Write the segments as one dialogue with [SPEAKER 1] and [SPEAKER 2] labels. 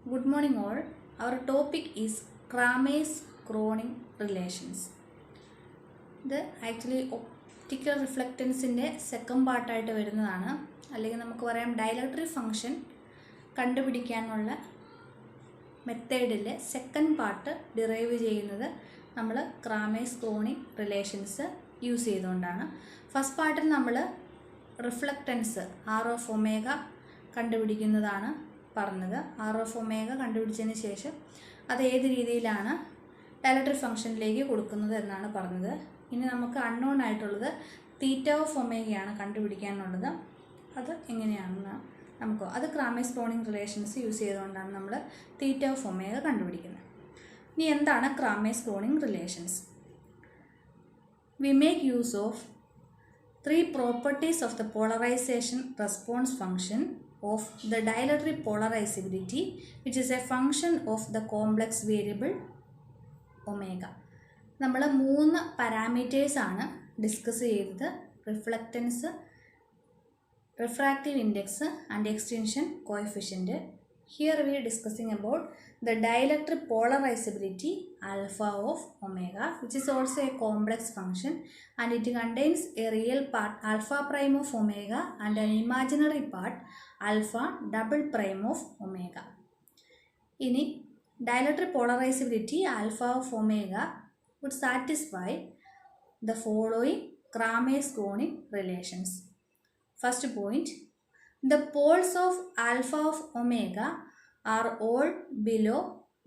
[SPEAKER 1] Good morning all. Our topic is Kramer's-Kronig relations. ഇത് actually optical റിഫ്ലക്റ്റൻസിൻ്റെ second പാർട്ടായിട്ട് വരുന്നതാണ്. അല്ലെങ്കിൽ നമുക്ക് പറയാം ഡയലക്ട്രിക് ഫംഗ്ഷൻ കണ്ടുപിടിക്കാനുള്ള മെത്തേഡിലെ സെക്കൻഡ് പാർട്ട് ഡിറൈവ് ചെയ്യുന്നത് നമ്മൾ ക്രാമേഴ്സ്-ക്രോണിഗ് റിലേഷൻസ് യൂസ് ചെയ്തുകൊണ്ടാണ്. ഫസ്റ്റ് പാർട്ടിൽ നമ്മൾ റിഫ്ലക്റ്റൻസ് ആർ ഓഫ് ഒമേഗ കണ്ടുപിടിക്കുന്നതാണ് പറഞ്ഞത്. ആർ ഓഫ് ഒമേഗ കണ്ടുപിടിച്ചതിന് ശേഷം അത് ഏത് രീതിയിലാണ് ഡയലക്ട്രിക് ഫംഗ്ഷനിലേക്ക് കൊടുക്കുന്നത് എന്നാണ് പറഞ്ഞത്. ഇനി നമുക്ക് അൺനോൺ ആയിട്ടുള്ളത് തീറ്റ ഓഫ് ഒമേഗയാണ് കണ്ടുപിടിക്കാനുള്ളത്. അത് എങ്ങനെയാണെന്ന് അത് ക്രാമേഴ്സ്-ക്രോണിഗ് റിലേഷൻസ് യൂസ് ചെയ്തുകൊണ്ടാണ് നമ്മൾ തീറ്റ ഓഫ് ഒമേഗ കണ്ടുപിടിക്കുന്നത്. ഇനി എന്താണ് Kramers Kronig relations? We make use of three properties of the polarization response function of the dielectric polarizability, which is a function of the complex variable omega. നമ്മൾ 3 parameters ആണ് discuss ചെയ്തത്: reflectance, refractive index and extension coefficient. Here we are discussing about the dielectric polarizability alpha of omega, which is also a complex function, and it contains a real part alpha prime of omega and an imaginary part alpha double prime of omega. In dielectric polarizability alpha of omega would satisfy the following Kramer's-Kronig relations. First point, the poles of alpha of omega are all below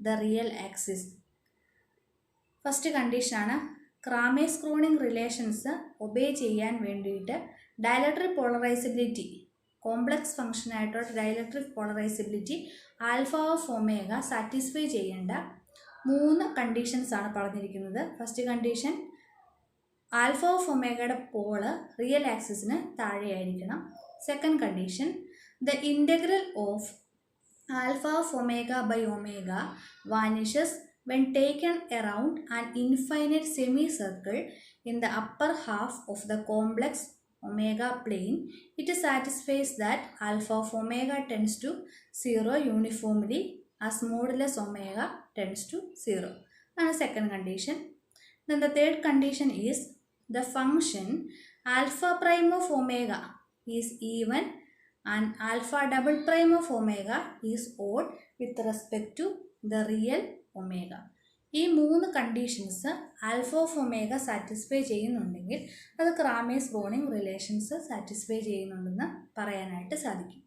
[SPEAKER 1] the real axis. First condition ആണ് ക്രാമേഴ്സ്-ക്രോണിഗ് relations obey ചെയ്യാൻ വേണ്ടിയിട്ട് dielectric polarisability complex function ആയിട്ടുള്ള dielectric polarisability alpha of omega satisfy ചെയ്യേണ്ട 3 conditions ആണ് പറഞ്ഞിരിക്കുന്നത്. First condition, alpha of ഒമേഗയുടെ pole real ആക്സിസിന് താഴെയായിരിക്കണം. Second condition, the integral of alpha of omega by omega vanishes when taken around an infinite semicircle in the upper half of the complex omega plane. It satisfies that alpha of omega tends to 0 uniformly as modulus omega tends to 0. And second condition. Then the third condition is the function alpha prime of omega is even and alpha double prime of omega is odd with respect to the real omega. ഈ 3 conditions alpha of omega satisfy ചെയ്യുന്നുണ്ടെങ്കിൽ അത് ക്രാമേഴ്സ്-ക്രോണിഗ് relations satisfy ചെയ്യുന്നുണ്ടെന്ന് പറയാനായിട്ട് സാധിക്കും.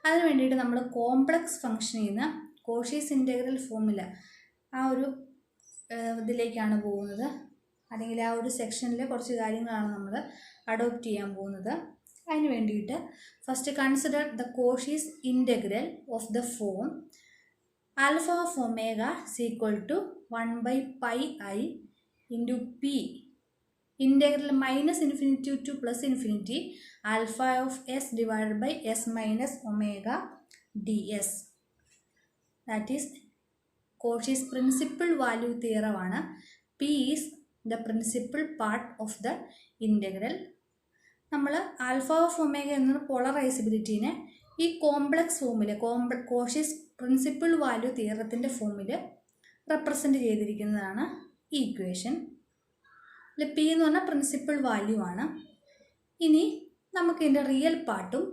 [SPEAKER 1] അതിന് വേണ്ടിയിട്ട് നമ്മൾ complex ഫംഗ്ഷനിൽ നിന്ന് കോഷീസ് ഇൻ്റഗ്രൽ ഫോർമുല ആ ഒരു ഇതിലേക്കാണ് പോകുന്നത്. അല്ലെങ്കിൽ ആ ഒരു സെക്ഷനിലെ കുറച്ച് കാര്യങ്ങളാണ് നമ്മൾ അഡോപ്റ്റ് ചെയ്യാൻ പോകുന്നത്. അതിന് വേണ്ടിയിട്ട് first consider the Cauchy's integral of the form alpha of omega equal to 1/πi into P integral -∞ to +∞ alpha of S divided by S minus omega D S. That is Cauchy's principal value തിയറമാണ്. P is the principal part of the integral. നമ്മൾ alpha of omega എന്ന പോളറൈസബിലിറ്റീനെ ഈ complex ഫോമിൽ Cauchy's principal value തിയറത്തിൻ്റെ ഫോമിൽ represent ചെയ്തിരിക്കുന്നതാണ് ഈ equation. P എന്ന് പറഞ്ഞാൽ പ്രിൻസിപ്പിൾ വാല്യൂ ആണ്. ഇനി നമുക്കിതിൻ്റെ റിയൽ പാർട്ടും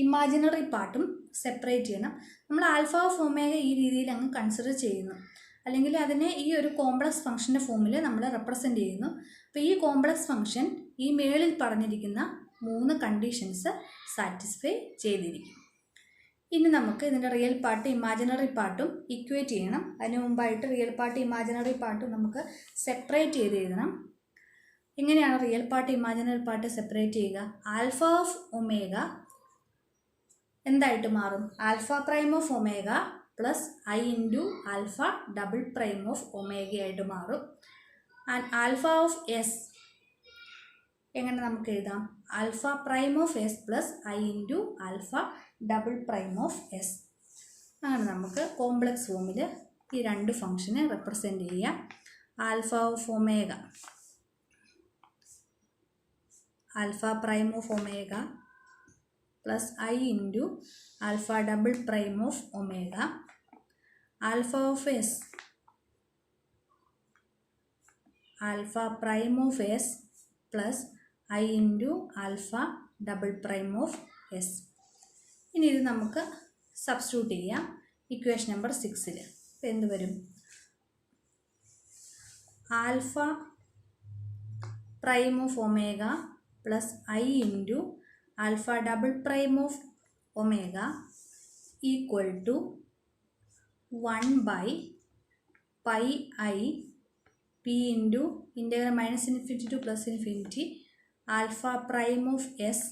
[SPEAKER 1] ഇമാജിനറി പാർട്ടും സെപ്പറേറ്റ് ചെയ്യണം. നമ്മൾ ആൽഫ ഓഫ് ഒമേഗ ഈ രീതിയിൽ അങ്ങ് കൺസിഡർ ചെയ്യുന്നു, അല്ലെങ്കിൽ അതിനെ ഈ ഒരു കോംപ്ലക്സ് ഫംഗ്ഷൻ്റെ ഫോമിൽ നമ്മൾ റെപ്രസെൻ്റ് ചെയ്യുന്നു. അപ്പോൾ ഈ കോംപ്ലക്സ് ഫംഗ്ഷൻ ഈ മേളിൽ പറഞ്ഞിരിക്കുന്ന 3 കണ്ടീഷൻസ് സാറ്റിസ്ഫൈ ചെയ്തിരിക്കും. ഇനി നമുക്ക് ഇതിൻ്റെ റിയൽ പാർട്ട് ഇമാജിനറി പാർട്ടും ഇക്വേറ്റ് ചെയ്യണം. അതിന് മുമ്പായിട്ട് റിയൽ പാർട്ട് ഇമാജിനറി പാർട്ടും നമുക്ക് സെപ്പറേറ്റ് ചെയ്ത് എഴുതണം. എങ്ങനെയാണ് real part imaginary part separate ചെയ്യുക? ആൽഫ ഓഫ് ഒമേഗ എന്തായിട്ട് മാറും? Alpha prime of omega plus i into alpha double prime of omega ആയിട്ട് മാറും. ആൻഡ് ആൽഫ ഓഫ് എസ് എങ്ങനെ നമുക്ക് എഴുതാം? Alpha prime of S plus i into alpha double prime of S. അങ്ങനെ നമുക്ക് complex ഫോമിൽ ഈ 2 ഫംഗ്ഷനെ റെപ്രസെൻ്റ് ചെയ്യാം. Alpha of omega alpha prime of omega plus i into alpha double prime of omega alpha of S alpha prime of S plus i into alpha double prime of S. ഇനി ഇത് നമുക്ക് substitute ചെയ്യാം equation number 6. അപ്പോൾ എന്ത് വരും? Alpha prime of omega plus i into alpha double prime of omega equal to 1/πi p into integral -∞ to +∞ alpha prime of S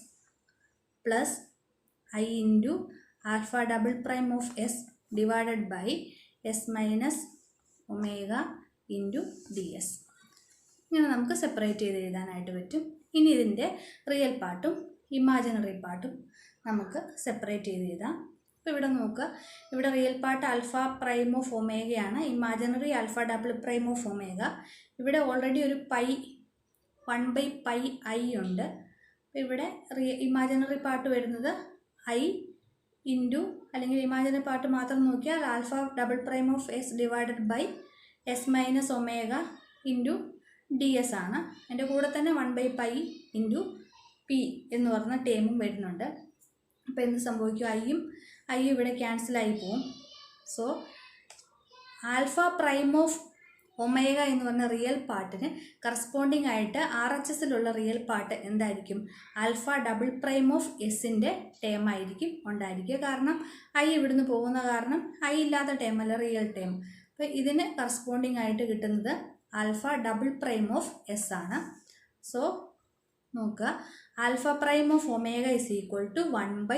[SPEAKER 1] plus i into alpha double prime of S divided by S minus omega into D S. ഇങ്ങനെ നമുക്ക് separate ചെയ്ത് എഴുതാനായിട്ട് പറ്റും. ഇനി ഇതിൻ്റെ real പാർട്ടും imaginary പാർട്ടും നമുക്ക് സെപ്പറേറ്റ് ചെയ്ത് എഴുതാം. അപ്പോൾ ഇവിടെ നോക്കുക, ഇവിടെ real part alpha prime of ഒമേഗയാണ്, imaginary alpha double prime of omega. ഇവിടെ ഓൾറെഡി ഒരു 1/πi ഉണ്ട്. അപ്പോൾ ഇവിടെ ഇമാജിനറി പാർട്ട് വരുന്നത് ഐ ഇൻറ്റു, അല്ലെങ്കിൽ ഇമാജിനറി പാർട്ട് മാത്രം നോക്കിയാൽ alpha double prime of S divided by S minus omega into D S ആണ്. അതിൻ്റെ കൂടെ തന്നെ 1/π ഇൻറ്റു പി എന്ന് പറഞ്ഞ ടേമും വരുന്നുണ്ട്. അപ്പോൾ എന്ത് സംഭവിക്കും? ഐ ഇവിടെ ക്യാൻസലായി പോവും. So alpha prime of omega എന്ന് പറഞ്ഞ റിയൽ പാർട്ടിന് കറസ്പോണ്ടിങ് ആയിട്ട് RHSലുള്ള റിയൽ പാർട്ട് എന്തായിരിക്കും? ആൽഫ ഡബിൾ പ്രൈം ഓഫ് എസിൻ്റെ ടേം ആയിരിക്കും ഉണ്ടായിരിക്കുക. കാരണം ഐ ഇവിടുന്ന് പോകുന്ന കാരണം ഐ ഇല്ലാത്ത ടേം അല്ല, റിയൽ ടേം. അപ്പോൾ ഇതിന് കറസ്പോണ്ടിങ് ആയിട്ട് കിട്ടുന്നത് alpha double prime of S ആണ്. സോ നോക്കുക, alpha prime of omega is equal to 1/π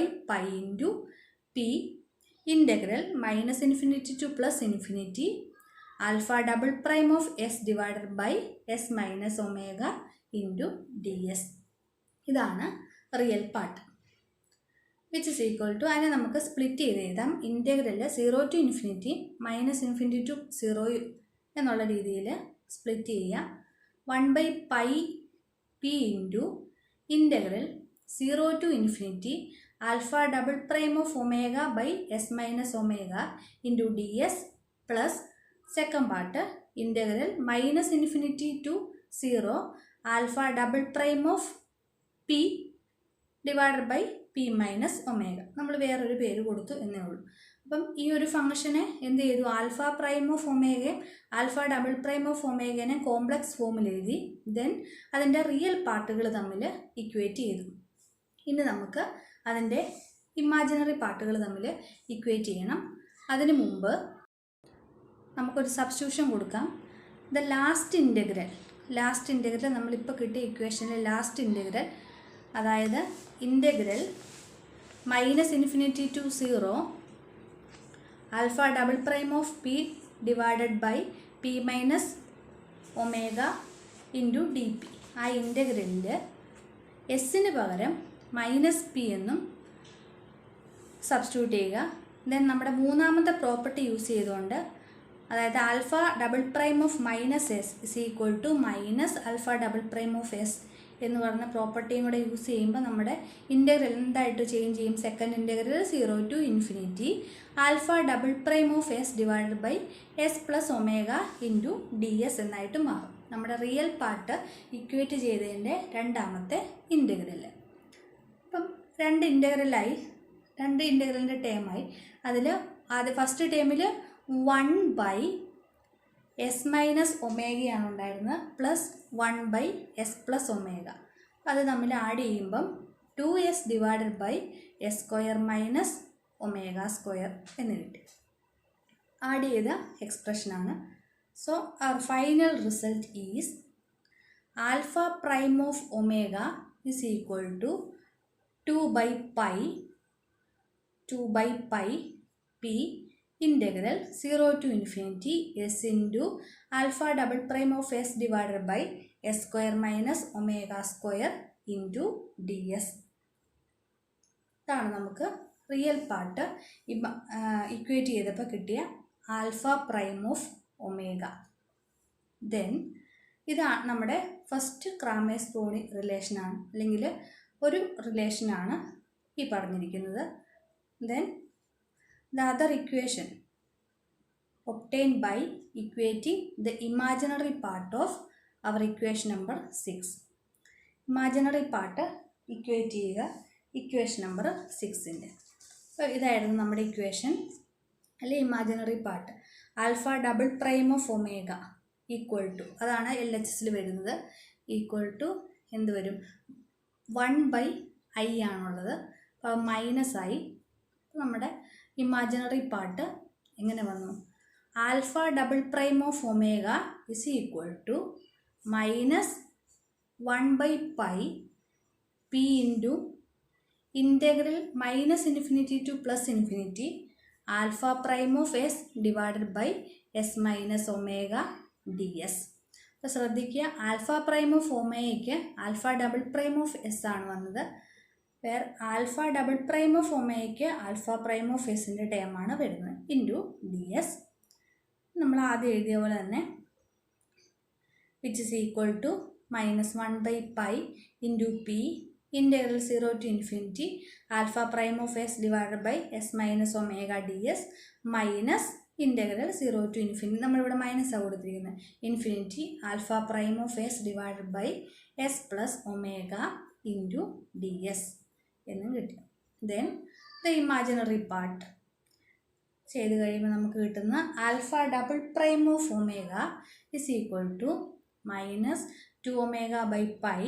[SPEAKER 1] into P integral -∞ to +∞ alpha double prime of S divided by S minus omega into D S. ഇതാണ് real part. Which is equal to, അതിനെ നമുക്ക് split ചെയ്ത് എഴുതാം. Integral 0 to infinity -∞ to 0 എന്നുള്ള രീതിയിൽ split ചെയ്യുക. 1/π P into integral 0 to infinity alpha double prime of omega by S minus omega into D S plus second part integral -∞ to 0 alpha double prime of P divided by P minus omega. നമ്മൾ വേറൊരു പേര് കൊടുത്തു എന്നേ ഉള്ളൂ. അപ്പം ഈ ഒരു ഫംഗ്ഷനെ എന്ത് ചെയ്തു? ആൽഫ പ്രൈം ഓഫ് ഒമേഗയും ആൽഫ ഡബിൾ പ്രൈം ഓഫ് ഒമേഗനെ കോംപ്ലക്സ് ഫോമിൽ എഴുതി. ദെൻ അതിൻ്റെ റിയൽ പാർട്ടുകൾ തമ്മിൽ ഇക്വേറ്റ് ചെയ്തു. ഇനി നമുക്ക് അതിൻ്റെ ഇമാജിനറി പാർട്ടുകൾ തമ്മിൽ ഇക്വേറ്റ് ചെയ്യണം. അതിനു മുമ്പ് നമുക്കൊരു സബ്സ്റ്റിറ്റ്യൂഷൻ കൊടുക്കാം. ദ ലാസ്റ്റ് ഇൻ്റഗ്രൽ നമ്മളിപ്പോൾ കിട്ടിയ ഇക്വേഷനിലെ ലാസ്റ്റ് ഇൻ്റഗ്രൽ, അതായത് integral -∞ to 0 alpha double prime of P divided by P minus omega into D P. ആ ഇൻ്റഗ്രലിൽ എസ്സിന് പകരം -p എന്നും സബ്സ്റ്റിറ്റ്യൂട്ട് ചെയ്യുക. ദെൻ നമ്മുടെ മൂന്നാമത്തെ പ്രോപ്പർട്ടി യൂസ് ചെയ്തുകൊണ്ട്, അതായത് alpha double prime of minus S is equal to minus alpha double prime of S എന്ന് പറഞ്ഞ പ്രോപ്പർട്ടിയും കൂടെ യൂസ് ചെയ്യുമ്പോൾ നമ്മുടെ ഇൻ്റഗ്രൽ എന്തായിട്ട് ചേഞ്ച് ചെയ്യും? Second integral 0 to infinity alpha double prime of S divided by S plus omega into D S എന്നായിട്ട് മാറും. നമ്മുടെ റിയൽ പാർട്ട് ഇക്വേറ്റ് ചെയ്തതിൻ്റെ രണ്ടാമത്തെ ഇൻ്റഗ്രൽ. അപ്പം രണ്ട് ഇൻ്റഗ്രലിൻ്റെ ടേമായി. അതിൽ ഫസ്റ്റ് ടേമിൽ 1/s മൈനസ് ഒമേഗയാണ് ഉണ്ടായിരുന്നത്, പ്ലസ് 1/s പ്ലസ് ഒമേഗ. അത് തമ്മിൽ ആഡ് ചെയ്യുമ്പം 2s divided by s square minus omega square എന്ന് കിട്ടി. ആഡ് ചെയ്ത എക്സ്പ്രഷനാണ്. So our final result is alpha prime of omega is equal to 2/π p integral 0 to infinity s into alpha double prime of s divided by s square minus omega square into ds. ഇതാണ് നമുക്ക് real part equate ചെയ്തപ്പോൾ കിട്ടിയ alpha prime of omega. Then ഇതാണ് നമ്മുടെ first Cramer's-Stony റിലേഷനാണ്, അല്ലെങ്കിൽ ഒരു റിലേഷനാണ് ഈ പറഞ്ഞിരിക്കുന്നത്. Then the other equation obtained by equating the imaginary part of our equation number 6. Imaginary part equate ചെയ്യുക ഇക്വേഷൻ നമ്പർ 6ൻ്റെ. അപ്പോൾ ഇതായിരുന്നു നമ്മുടെ ഇക്വേഷൻ, അല്ലെ imaginary part. Alpha double prime of omega equal to, അതാണ് LHSൽ വരുന്നത്, ഈക്വൽ ടു എന്ത് വരും, 1/i ആണുള്ളത്. അപ്പോൾ മൈനസ് ആയി. നമ്മുടെ ഇമാജിനറി പാർട്ട് എങ്ങനെ വന്നു, alpha double prime of omega is equal to minus 1/π p into integral minus infinity to plus infinity alpha prime of S divided by S minus omega D S. അപ്പോൾ ശ്രദ്ധിക്കുക, alpha prime of ഒമേഗയ്ക്ക് alpha double prime of S ആണ് വന്നത്. Where alpha double prime of ഒമേഗയ്ക്ക് alpha prime of എസിൻ്റെ ടേമാണ് വരുന്നത്, into D S. നമ്മൾ ആദ്യം എഴുതിയ പോലെ തന്നെ which is equal to minus 1/π into P integral 0 to infinity alpha prime of S divided by S minus omega D S minus integral 0 to infinity, നമ്മളിവിടെ മൈനസാണ് കൊടുത്തിരിക്കുന്നത്, infinity alpha prime of S divided by S plus omega into D S എന്നും കിട്ടി. Then the imaginary part ചെയ്ത് കഴിയുമ്പോൾ നമുക്ക് കിട്ടുന്ന alpha double prime of omega is equal to minus 2 omega by pi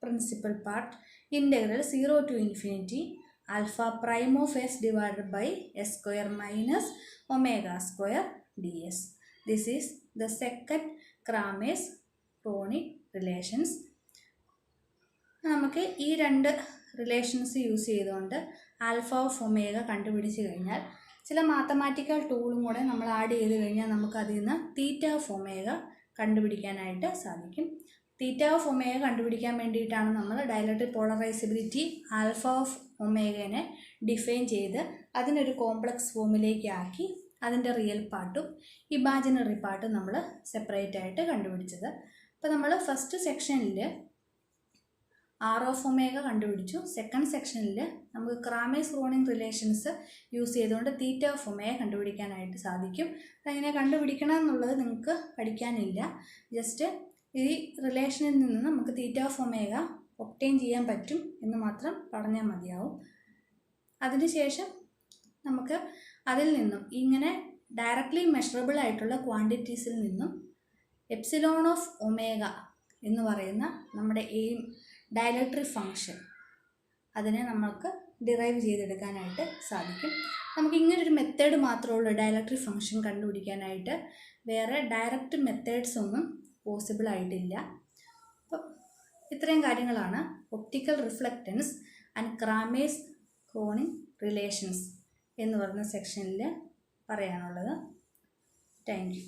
[SPEAKER 1] principal part integral 0 to infinity alpha prime of S divided by S square minus omega square D S. This is the second Kramers Kronig relations. നമുക്ക് ഈ രണ്ട് relations use ചെയ്തുകൊണ്ട് alpha of omega കണ്ടുപിടിച്ച് കഴിഞ്ഞാൽ ചില mathematical ടൂളും കൂടെ നമ്മൾ add ചെയ്ത് കഴിഞ്ഞാൽ നമുക്കതിൽ നിന്ന് തീറ്റ ഓഫ് ഒമേഗ കണ്ടുപിടിക്കാനായിട്ട് സാധിക്കും. തീറ്റ ഓഫ് ഒമേഗ കണ്ടുപിടിക്കാൻ വേണ്ടിയിട്ടാണ് നമ്മൾ ഡയലക്ട്രിക് പോളറൈസബിലിറ്റി ആൽഫ ഓഫ് ഒമേഗനെ ഡിഫൈൻ ചെയ്ത് അതിനൊരു കോംപ്ലക്സ് ഫോമിലേക്ക് ആക്കി അതിൻ്റെ റിയൽ പാർട്ടും ഇമാജിനറി പാർട്ടും നമ്മൾ സെപ്പറേറ്റ് ആയിട്ട് കണ്ടുപിടിച്ചത്. അപ്പോൾ നമ്മൾ ഫസ്റ്റ് സെക്ഷനിൽ ആർ ഓഫ് ഒമേഗ കണ്ടുപിടിച്ചു. സെക്കൻഡ് സെക്ഷനിൽ നമുക്ക് ക്രാമേഴ്സ് ക്രോണിക് റിലേഷൻസ് യൂസ് ചെയ്തുകൊണ്ട് തീറ്റ ഓഫ് ഒമേഗ കണ്ടുപിടിക്കാനായിട്ട് സാധിക്കും. അതെങ്ങനെ കണ്ടുപിടിക്കണം എന്നുള്ളത് നിങ്ങൾക്ക് പഠിക്കാനില്ല, ജസ്റ്റ് ഈ റിലേഷനിൽ നിന്ന് നമുക്ക് തീറ്റ ഓഫ് ഒമേഗ ഒബ്റ്റെയിൻ ചെയ്യാൻ പറ്റും എന്ന് മാത്രം പറഞ്ഞാൽ മതിയാവും. അതിനുശേഷം നമുക്ക് അതിൽ നിന്നും ഇങ്ങനെ ഡയറക്റ്റ്ലി മെഷറബിൾ ആയിട്ടുള്ള ക്വാണ്ടിറ്റീസിൽ നിന്നും എപ്സിലോൺ ഓഫ് ഒമേഗ എന്ന് പറയുന്ന നമ്മുടെ എയിം ഡയലക്ട്രിക് ഫങ്ഷൻ അതിനെ നമുക്ക് ഡിറൈവ് ചെയ്തെടുക്കാനായിട്ട് സാധിക്കും. നമുക്ക് ഇങ്ങനൊരു മെത്തേഡ് മാത്രമേ ഉള്ളൂ ഡയലക്ട്രിക് ഫങ്ഷൻ കണ്ടുപിടിക്കാനായിട്ട്, വേറെ ഡയറക്റ്റ് മെത്തേഡ്സ് ഒന്നും പോസിബിൾ ആയിട്ടില്ല. അപ്പം ഇത്രയും കാര്യങ്ങളാണ് optical reflectance and Cramer's Kronig relations എന്ന് പറയുന്ന സെക്ഷനിൽ പറയാനുള്ളത്. Thank you.